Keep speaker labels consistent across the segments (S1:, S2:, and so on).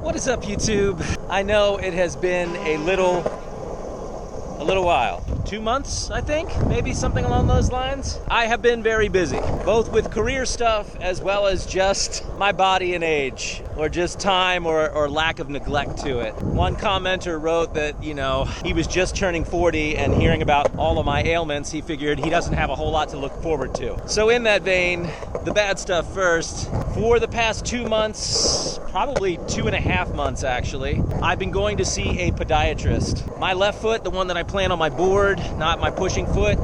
S1: What is up, YouTube? I know it has been a little while. 2 months, I think, maybe something along those lines. I have been very busy, both with career stuff as well as just my body and age, or just time or lack of neglect to it. One commenter wrote that, he was just turning 40 and hearing about all of my ailments, he figured he doesn't have a whole lot to look forward to. So in that vein, the bad stuff first. For the past 2 months, probably 2.5 months actually, I've been going to see a podiatrist. My left foot, the one that I plant on my board, not my pushing foot,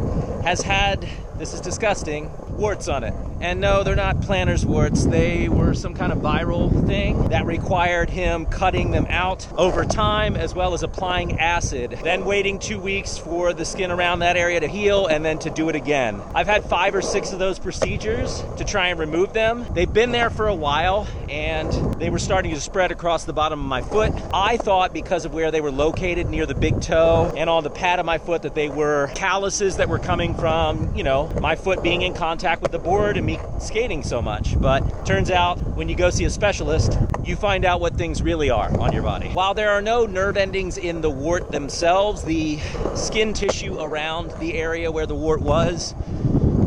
S1: has had, this is disgusting, warts on it. And no, they're not plantar's warts. They were some kind of viral thing that required him cutting them out over time, as well as applying acid, then waiting 2 weeks for the skin around that area to heal, and then to do it again. I've had 5 or 6 of those procedures to try and remove them. They've been there for a while, and they were starting to spread across the bottom of my foot. I thought because of where they were located near the big toe and on the pad of my foot that they were calluses that were coming from, my foot being in contact with the board and me skating so much. But turns out when you go see a specialist, you find out what things really are on your body. While there are no nerve endings in the wart themselves, the skin tissue around the area where the wart was,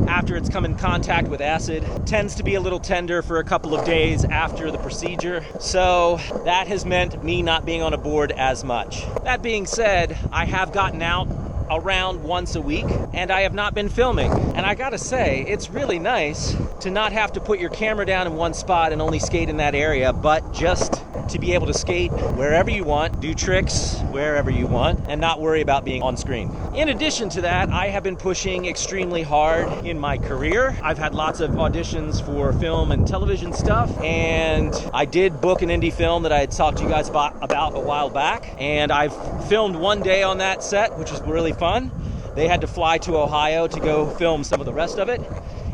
S1: after it's come in contact with acid, tends to be a little tender for a couple of days after the procedure. So that has meant me not being on a board as much. That being said, I have gotten out around once a week, and I have not been filming. And I gotta say, it's really nice to not have to put your camera down in one spot and only skate in that area, but just to be able to skate wherever you want, do tricks wherever you want, and not worry about being on screen. In addition to that, I have been pushing extremely hard in my career. I've had lots of auditions for film and television stuff, and I did book an indie film that I had talked to you guys about a while back, and I've filmed one day on that set, which was really fun. They had to fly to Ohio to go film some of the rest of it,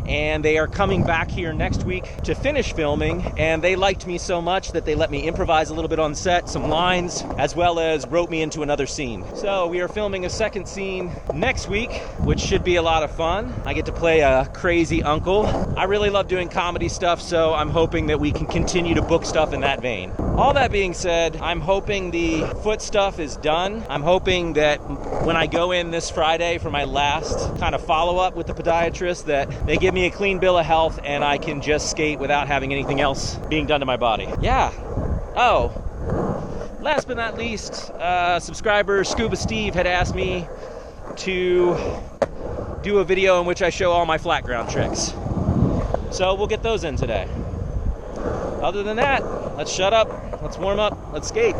S1: and they are coming back here next week to finish filming, and they liked me so much that they let me improvise a little bit on set, some lines, as well as wrote me into another scene. So we are filming a second scene next week, which should be a lot of fun. I get to play a crazy uncle. I really love doing comedy stuff, so I'm hoping that we can continue to book stuff in that vein. All that being said, I'm hoping the foot stuff is done. I'm hoping that when I go in this Friday for my last kind of follow-up with the podiatrist, that they give me a clean bill of health and I can just skate without having anything else being done to my body. Yeah. Oh, last but not least, subscriber Scuba Steve had asked me to do a video in which I show all my flat ground tricks. So we'll get those in today. Other than that, let's shut up, let's warm up, let's skate.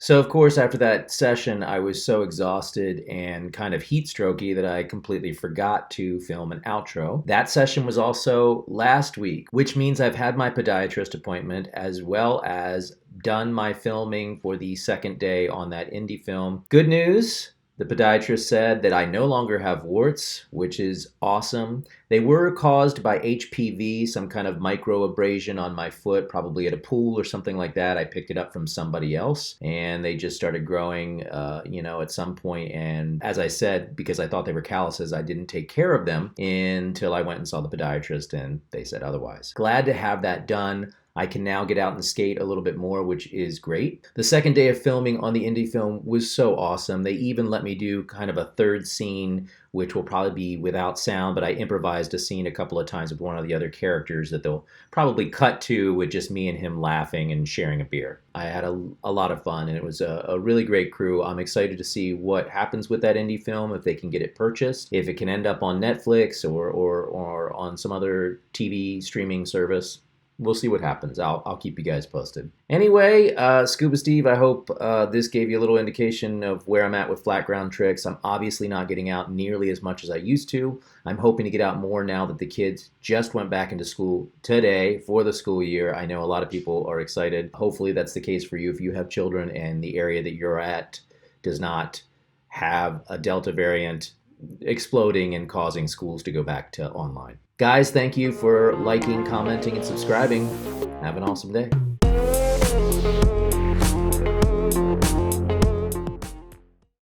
S2: So, of course, after that session, I was so exhausted and kind of heat strokey that I completely forgot to film an outro. That session was also last week, which means I've had my podiatrist appointment as well as done my filming for the second day on that indie film. Good news. The podiatrist said that I no longer have warts, which is awesome. They were caused by HPV, some kind of microabrasion on my foot, probably at a pool or something like that. I picked it up from somebody else, and they just started growing, at some point. And as I said, because I thought they were calluses, I didn't take care of them until I went and saw the podiatrist, and they said otherwise. Glad to have that done. I can now get out and skate a little bit more, which is great. The second day of filming on the indie film was so awesome. They even let me do kind of a third scene, which will probably be without sound, but I improvised a scene a couple of times with one of the other characters that they'll probably cut to with just me and him laughing and sharing a beer. I had a lot of fun, and it was a really great crew. I'm excited to see what happens with that indie film, if they can get it purchased, if it can end up on Netflix or on some other TV streaming service. We'll see what happens. I'll keep you guys posted. Anyway, Scuba Steve, I hope this gave you a little indication of where I'm at with flat ground tricks. I'm obviously not getting out nearly as much as I used to. I'm hoping to get out more now that the kids just went back into school today for the school year. I know a lot of people are excited. Hopefully that's the case for you if you have children and the area that you're at does not have a Delta variant exploding and causing schools to go back to online. Guys, thank you for liking, commenting, and subscribing. Have an awesome day.